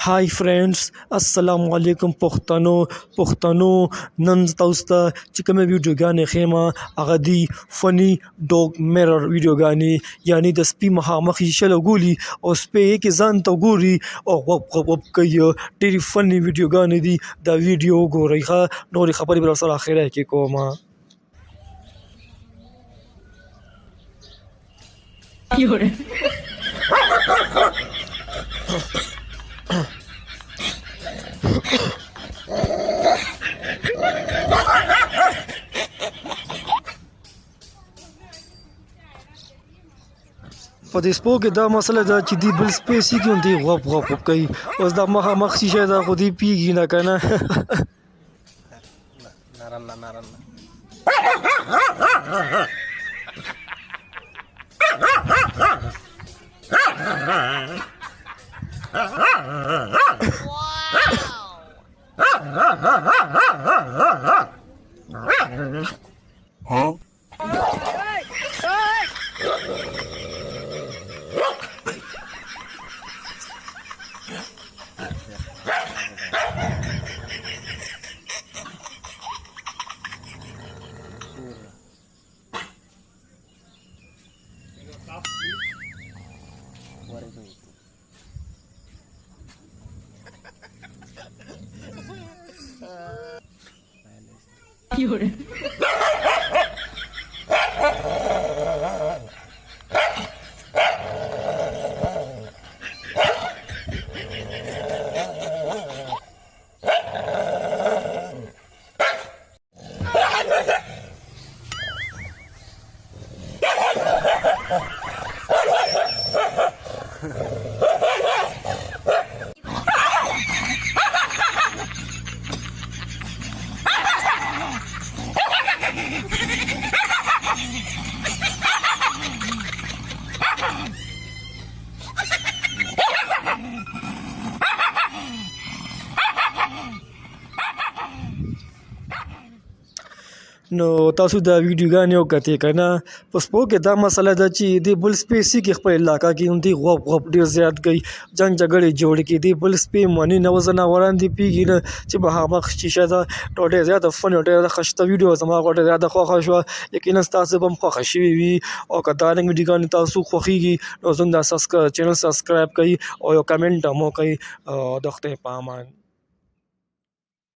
hi friends अस्सलाम वालेकुम پښتنو نن تاسو ته چې کومه ویډیوګانې خېما هغه دی فنی ډوګ میرر ویډیوګانې یعنی د سپي مخامخ شیشه لګولي او سپي کې ځان ته ګوري او غوب کوي ډېرې فنی ویډیوګانې دي دا ویډیو ګورئ ښه نورې خبرې به سره اخره کې کومه په دې سپو کې دا مسله ده چې دی بل سپیسي کې دی غوب کوي اوس دا مخامخ شیشه ده خو دی پیږي نه که نه نو تاسو دا ویډیوګانې وکتې که نه په سپو کې دا مسله ده چې دی بل سپیسي کې خپل علاقه کې هم دی غوب ډېر زیات کوي جنګ جګړې جوړې کړي دی بل سپی مني نه ځناوران دي پیږي نه چې مخامخ شیشه ده نو ډېر زیاته فن او ډېره ښایسته ویډیو زما ډېره زیاته خوښه شوه یقینا ستاسو به هم خوښه شوې وي او که دا رنګ ویډیوګانې تاسو خوښېږي نو زموږ دا چینل سبسکرایب کړئ او یو کمنټ هم وکړئ د خدای په امان